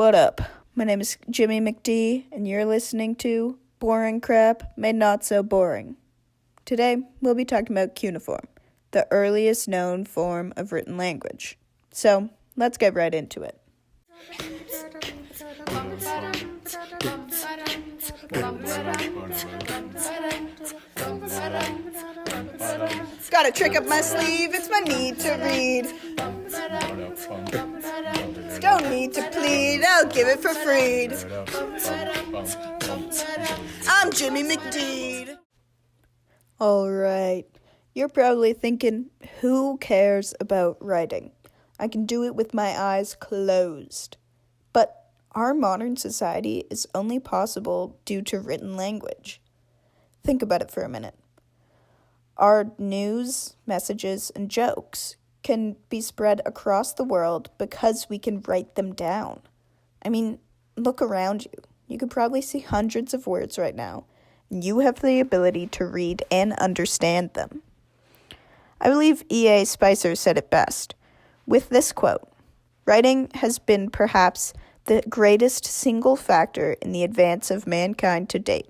What up? My name is Jimmy McD, and you're listening to Boring Crap Made Not So Boring. Today, we'll be talking about cuneiform, the earliest known form of written language. So, let's get right into it. Got a trick up my sleeve, it's my need to read. Don't need to plead, I'll give it for free. I'm Jimmy McD. Alright, you're probably thinking, who cares about writing? I can do it with my eyes closed. But our modern society is only possible due to written language. Think about it for a minute. Our news, messages, and jokes can be spread across the world because we can write them down. I mean, look around you. You could probably see hundreds of words right now, and you have the ability to read and understand them. I believe E.A. Spicer said it best with this quote: "Writing has been perhaps the greatest single factor in the advance of mankind to date.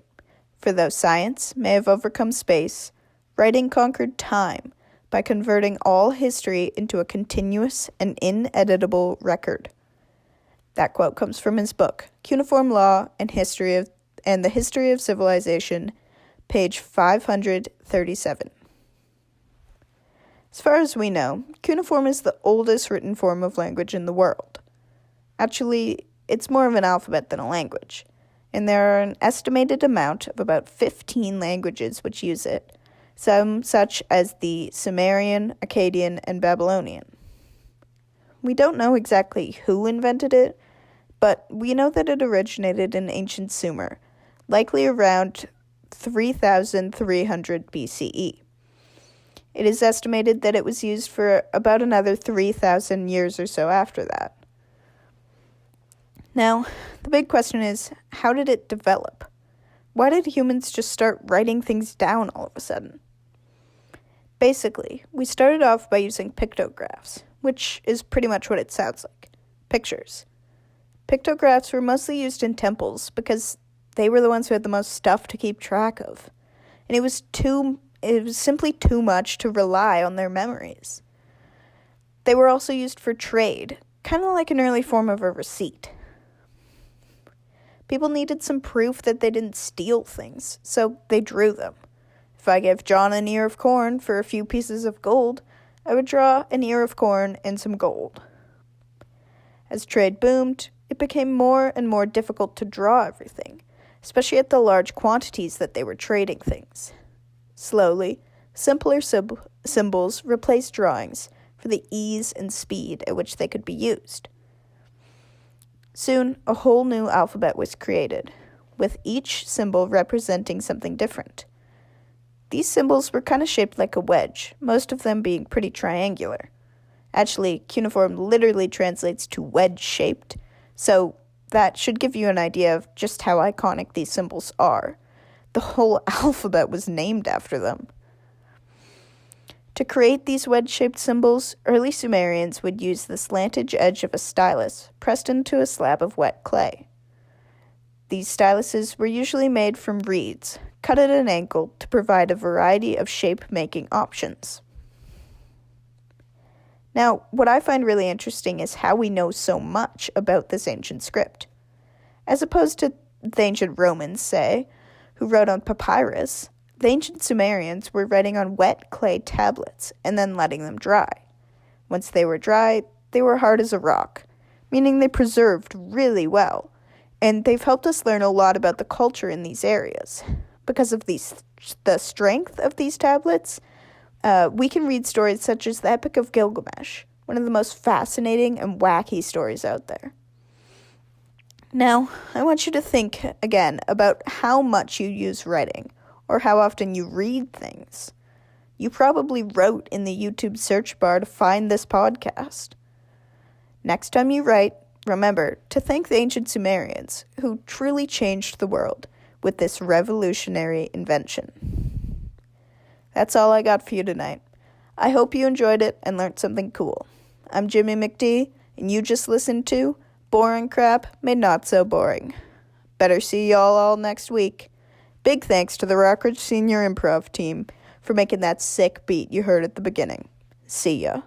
For though science may have overcome space, writing conquered time by converting all history into a continuous and ineditable record." That quote comes from his book, Cuneiform Law and the History of Civilization, page 537. As far as we know, cuneiform is the oldest written form of language in the world. Actually, it's more of an alphabet than a language, and there are an estimated amount of about 15 languages which use it, some such as the Sumerian, Akkadian, and Babylonian. We don't know exactly who invented it, but we know that it originated in ancient Sumer, likely around 3,300 BCE. It is estimated that it was used for about another 3,000 years or so after that. Now, the big question is, how did it develop? Why did humans just start writing things down all of a sudden? Basically, we started off by using pictographs, which is pretty much what it sounds like, pictures. Pictographs were mostly used in temples because they were the ones who had the most stuff to keep track of, and it was simply too much to rely on their memories. They were also used for trade, kind of like an early form of a receipt. People needed some proof that they didn't steal things, so they drew them. If I gave John an ear of corn for a few pieces of gold, I would draw an ear of corn and some gold. As trade boomed, it became more and more difficult to draw everything, especially at the large quantities that they were trading things. Slowly, simpler symbols replaced drawings for the ease and speed at which they could be used. Soon, a whole new alphabet was created, with each symbol representing something different. These symbols were kind of shaped like a wedge, most of them being pretty triangular. Actually, cuneiform literally translates to wedge-shaped, so that should give you an idea of just how iconic these symbols are. The whole alphabet was named after them. To create these wedge-shaped symbols, early Sumerians would use the slanted edge of a stylus pressed into a slab of wet clay. These styluses were usually made from reeds, cut at an angle to provide a variety of shape-making options. Now, what I find really interesting is how we know so much about this ancient script. As opposed to the ancient Romans, say, who wrote on papyrus, the ancient Sumerians were writing on wet clay tablets and then letting them dry. Once they were dry, they were hard as a rock, meaning they preserved really well, and they've helped us learn a lot about the culture in these areas. Because of the strength of these tablets, we can read stories such as the Epic of Gilgamesh, one of the most fascinating and wacky stories out there. Now, I want you to think again about how much you use writing, or how often you read things. You probably wrote in the YouTube search bar to find this podcast. Next time you write, remember to thank the ancient Sumerians, who truly changed the world with this revolutionary invention. That's all I got for you tonight. I hope you enjoyed it and learned something cool. I'm Jimmy McD, and you just listened to Boring crap made not so boring. Better see y'all all next week. Big thanks to the Rockridge Senior Improv team for making that sick beat you heard at the beginning. See ya.